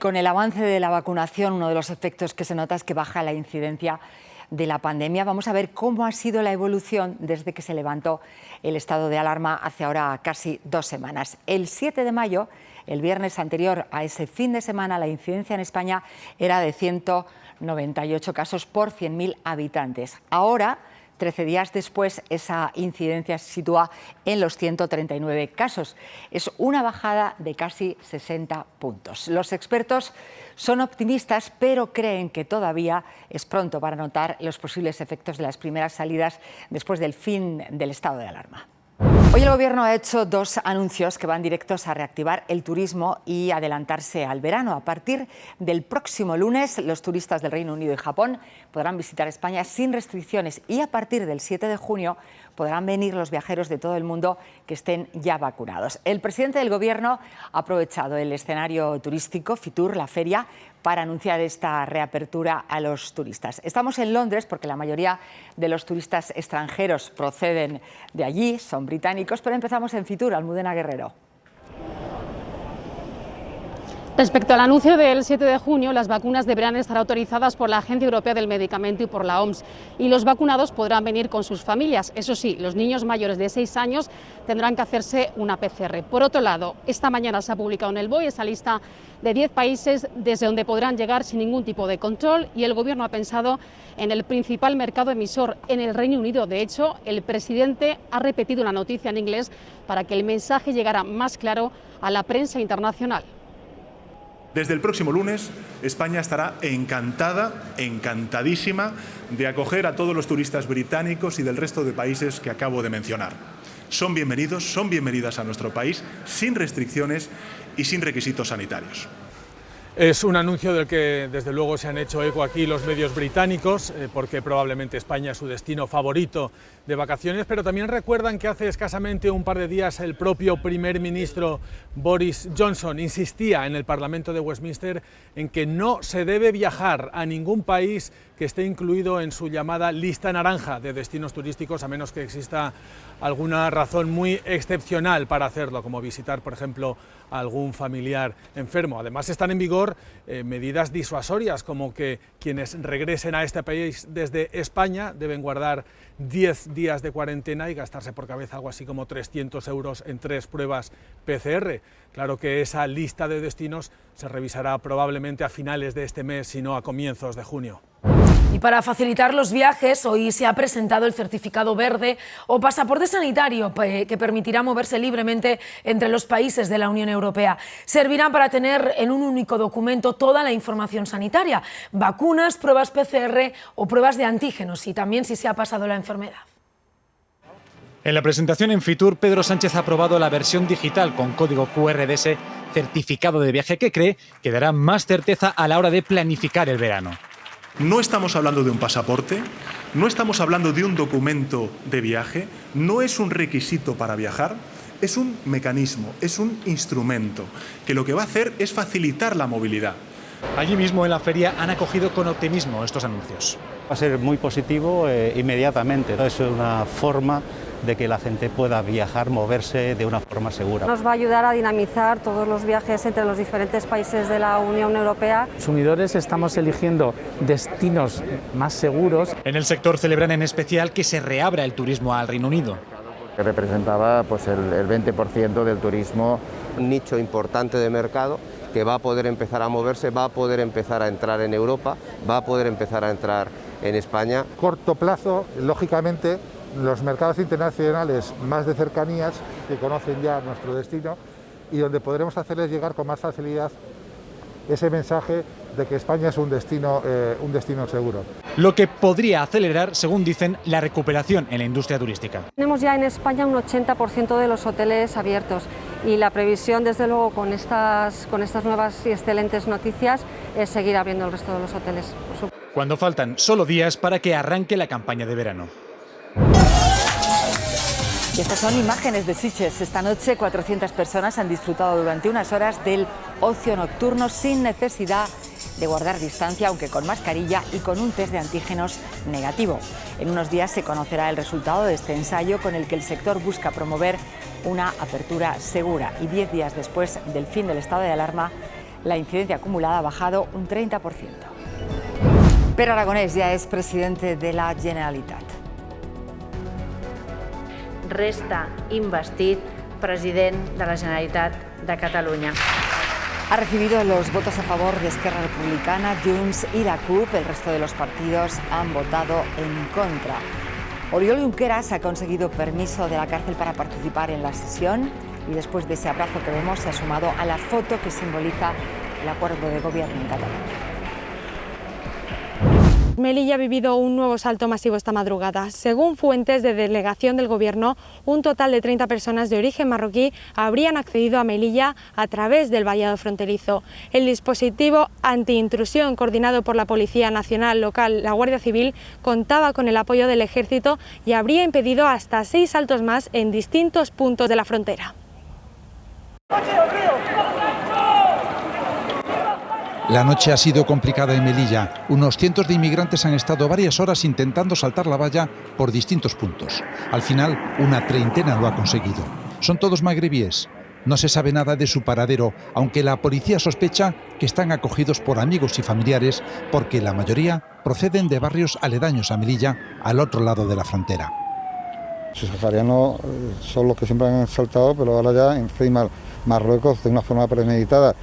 Con el avance de la vacunación, uno de los efectos que se nota es que baja la incidencia de la pandemia. Vamos a ver cómo ha sido la evolución desde que se levantó el estado de alarma hace ahora casi 2 semanas. El 7 de mayo, el viernes anterior a ese fin de semana, la incidencia en España era de 198 casos por 100.000 habitantes. Ahora, 13 días después, esa incidencia se sitúa en los 139 casos. Es una bajada de casi 60 puntos. Los expertos son optimistas, pero creen que todavía es pronto para notar los posibles efectos de las primeras salidas después del fin del estado de alarma. Hoy el Gobierno ha hecho 2 anuncios que van directos a reactivar el turismo y adelantarse al verano. A partir del próximo lunes, los turistas del Reino Unido y Japón podrán visitar España sin restricciones y a partir del 7 de junio podrán venir los viajeros de todo el mundo que estén ya vacunados. El presidente del Gobierno ha aprovechado el escenario turístico, Fitur, la feria, para anunciar esta reapertura a los turistas. Estamos en Londres porque la mayoría de los turistas extranjeros proceden de allí, son británicos, pero empezamos en Fitur, Almudena Guerrero. Respecto al anuncio del 7 de junio, las vacunas deberán estar autorizadas por la Agencia Europea del Medicamento y por la OMS, y los vacunados podrán venir con sus familias. Eso sí, los niños mayores de 6 años tendrán que hacerse una PCR. Por otro lado, esta mañana se ha publicado en el BOE esa lista de 10 países desde donde podrán llegar sin ningún tipo de control, y el Gobierno ha pensado en el principal mercado emisor, en el Reino Unido. De hecho, el presidente ha repetido la noticia en inglés para que el mensaje llegara más claro a la prensa internacional. Desde el próximo lunes, España estará encantadísima de acoger a todos los turistas británicos y del resto de países que acabo de mencionar. Son bienvenidos, son bienvenidas a nuestro país sin restricciones y sin requisitos sanitarios. Es un anuncio del que desde luego se han hecho eco aquí los medios británicos, porque probablemente España es su destino favorito de vacaciones, pero también recuerdan que hace escasamente un par de días el propio primer ministro Boris Johnson insistía en el Parlamento de Westminster en que no se debe viajar a ningún país que esté incluido en su llamada lista naranja de destinos turísticos, a menos que exista alguna razón muy excepcional para hacerlo, como visitar, por ejemplo, a algún familiar enfermo. Además, están en vigor medidas disuasorias, como que quienes regresen a este país desde España deben guardar 10 días de cuarentena y gastarse por cabeza algo así como 300 euros en 3 pruebas PCR. Claro que esa lista de destinos se revisará probablemente a finales de este mes, si no a comienzos de junio. Y para facilitar los viajes, hoy se ha presentado el certificado verde o pasaporte sanitario que permitirá moverse libremente entre los países de la Unión Europea. Servirá para tener en un único documento toda la información sanitaria, vacunas, pruebas PCR o pruebas de antígenos, y también si se ha pasado la enfermedad. En la presentación en Fitur, Pedro Sánchez ha aprobado la versión digital con código QR de ese certificado de viaje que cree que dará más certeza a la hora de planificar el verano. No estamos hablando de un pasaporte, no estamos hablando de un documento de viaje, no es un requisito para viajar, es un mecanismo, es un instrumento que lo que va a hacer es facilitar la movilidad. Allí mismo en la feria han acogido con optimismo estos anuncios. Va a ser muy positivo inmediatamente, ¿no? Es una forma de que la gente pueda viajar, moverse de una forma segura. Nos va a ayudar a dinamizar todos los viajes entre los diferentes países de la Unión Europea. Los consumidores estamos eligiendo destinos más seguros. En el sector celebran en especial que se reabra el turismo al Reino Unido. Que representaba pues, el 20% del turismo. Un nicho importante de mercado que va a poder empezar a moverse, va a poder empezar a entrar en Europa, va a poder empezar a entrar en España. Corto plazo, lógicamente, los mercados internacionales más de cercanías, que conocen ya nuestro destino y donde podremos hacerles llegar con más facilidad ese mensaje de que España es un destino seguro. Lo que podría acelerar, según dicen, la recuperación en la industria turística. Tenemos ya en España un 80% de los hoteles abiertos y la previsión, desde luego, con estas nuevas y excelentes noticias, es seguir abriendo el resto de los hoteles. Cuando faltan solo días para que arranque la campaña de verano. Y estas son imágenes de Sitges. Esta noche 400 personas han disfrutado durante unas horas del ocio nocturno sin necesidad de guardar distancia, aunque con mascarilla y con un test de antígenos negativo. En unos días se conocerá el resultado de este ensayo con el que el sector busca promover una apertura segura. Y 10 días después del fin del estado de alarma, la incidencia acumulada ha bajado un 30%. Pere Aragonès ya es presidente de la Generalitat. Resta investit president de la Generalitat de Catalunya. Ha recibido los votos a favor de Esquerra Republicana, Junts y la CUP. El resto de los partidos han votado en contra. Oriol Junqueras ha conseguido permiso de la cárcel para participar en la sesión y después de ese abrazo que vemos se ha sumado a la foto que simboliza el acuerdo de gobierno en Cataluña. Melilla ha vivido un nuevo salto masivo esta madrugada. Según fuentes de delegación del Gobierno, un total de 30 personas de origen marroquí habrían accedido a Melilla a través del vallado fronterizo. El dispositivo antiintrusión coordinado por la Policía Nacional Local, la Guardia Civil, contaba con el apoyo del Ejército y habría impedido hasta 6 saltos más en distintos puntos de la frontera. La noche ha sido complicada en Melilla. Unos cientos de inmigrantes han estado varias horas intentando saltar la valla por distintos puntos. Al final, una treintena lo ha conseguido. Son todos magrebíes. No se sabe nada de su paradero, aunque la policía sospecha que están acogidos por amigos y familiares porque la mayoría proceden de barrios aledaños a Melilla, al otro lado de la frontera. Los saharianos son los que siempre han saltado, pero ahora ya encima Marruecos de una forma premeditada.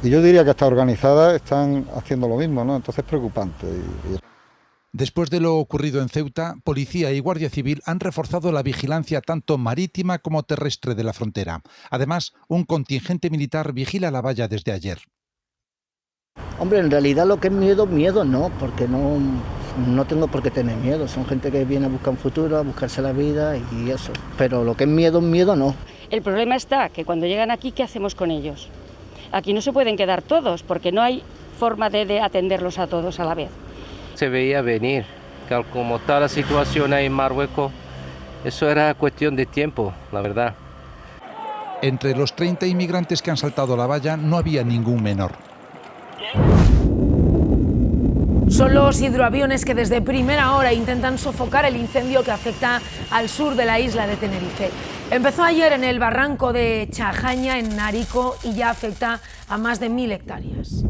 Y yo diría que hasta organizadas están haciendo lo mismo, ¿no? Entonces es preocupante. Después de lo ocurrido en Ceuta, Policía y Guardia Civil han reforzado la vigilancia tanto marítima como terrestre de la frontera. Además, un contingente militar vigila la valla desde ayer. Hombre, en realidad lo que es miedo no, porque no tengo por qué tener miedo. Son gente que viene a buscar un futuro, a buscarse la vida y eso. Pero lo que es miedo no. El problema está que cuando llegan aquí, ¿qué hacemos con ellos? Aquí no se pueden quedar todos porque no hay forma de atenderlos a todos a la vez. Se veía venir, que como está la situación ahí en Marruecos, eso era cuestión de tiempo, la verdad. Entre los 30 inmigrantes que han saltado la valla no había ningún menor. Son los hidroaviones que desde primera hora intentan sofocar el incendio que afecta al sur de la isla de Tenerife. Empezó ayer en el barranco de Chajaña, en Narico, y ya afecta a más de 1000 hectáreas.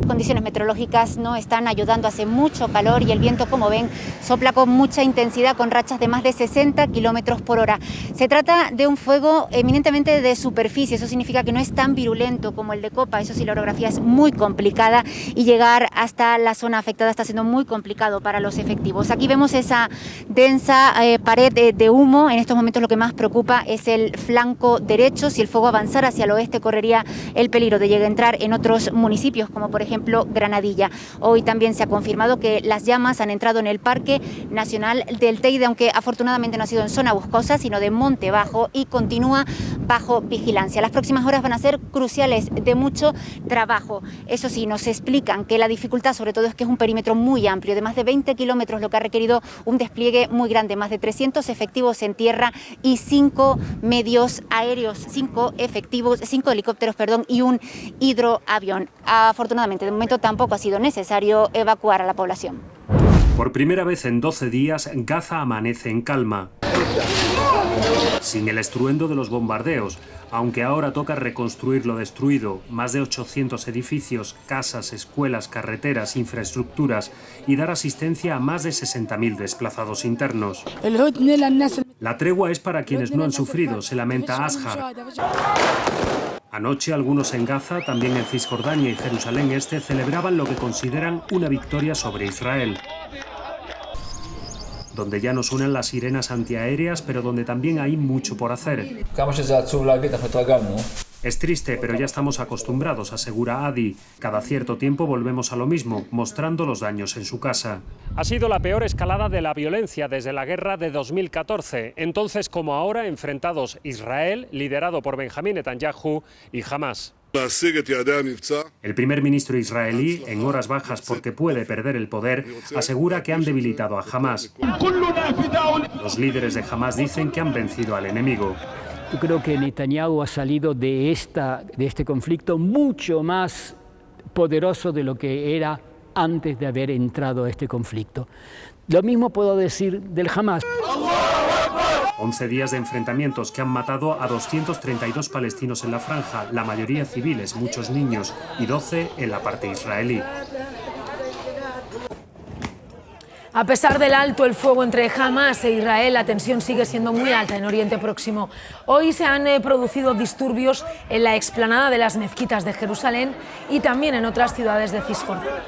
Condiciones meteorológicas no están ayudando, hace mucho calor y el viento, como ven, sopla con mucha intensidad con rachas de más de 60 kilómetros por hora. Se trata de un fuego eminentemente de superficie, eso significa que no es tan virulento como el de copa, eso sí, la orografía es muy complicada y llegar hasta la zona afectada está siendo muy complicado para los efectivos. Aquí vemos esa densa pared de humo. En estos momentos lo que más preocupa es el flanco derecho. Si el fuego avanzara hacia el oeste correría el peligro de llegar a entrar en otros municipios, como por ejemplo Granadilla. Hoy también se ha confirmado que las llamas han entrado en el Parque Nacional del Teide, aunque afortunadamente no ha sido en zona boscosa, sino de monte bajo, y continúa bajo vigilancia. Las próximas horas van a ser cruciales, de mucho trabajo. Eso sí, nos explican que la dificultad sobre todo es que es un perímetro muy amplio, de más de 20 kilómetros, lo que ha requerido un despliegue muy grande, más de 300 efectivos en tierra y 5 medios aéreos, 5 helicópteros, y un hidroavión. Afortunadamente, de momento tampoco ha sido necesario evacuar a la población. Por primera vez en 12 días, Gaza amanece en calma, sin el estruendo de los bombardeos, aunque ahora toca reconstruir lo destruido, más de 800 edificios, casas, escuelas, carreteras, infraestructuras, y dar asistencia a más de 60.000 desplazados internos. La tregua es para quienes no han sufrido, se lamenta Ashar. Anoche algunos en Gaza, también en Cisjordania y Jerusalén Este, celebraban lo que consideran una victoria sobre Israel, donde ya no suenan las sirenas antiaéreas, pero donde también hay mucho por hacer. Es triste, pero ya estamos acostumbrados, asegura Adi. Cada cierto tiempo volvemos a lo mismo, mostrando los daños en su casa. Ha sido la peor escalada de la violencia desde la guerra de 2014. Entonces, como ahora, enfrentados Israel, liderado por Benjamín Netanyahu, y Hamás. El primer ministro israelí, en horas bajas porque puede perder el poder, asegura que han debilitado a Hamás. Los líderes de Hamás dicen que han vencido al enemigo. Yo creo que Netanyahu ha salido de este conflicto mucho más poderoso de lo que era antes de haber entrado a este conflicto. Lo mismo puedo decir del Hamás. 11 días de enfrentamientos que han matado a 232 palestinos en la franja, la mayoría civiles, muchos niños, y 12 en la parte israelí. A pesar del alto el fuego entre Hamas e Israel, la tensión sigue siendo muy alta en Oriente Próximo. Hoy se han producido disturbios en la explanada de las mezquitas de Jerusalén y también en otras ciudades de Cisjordania.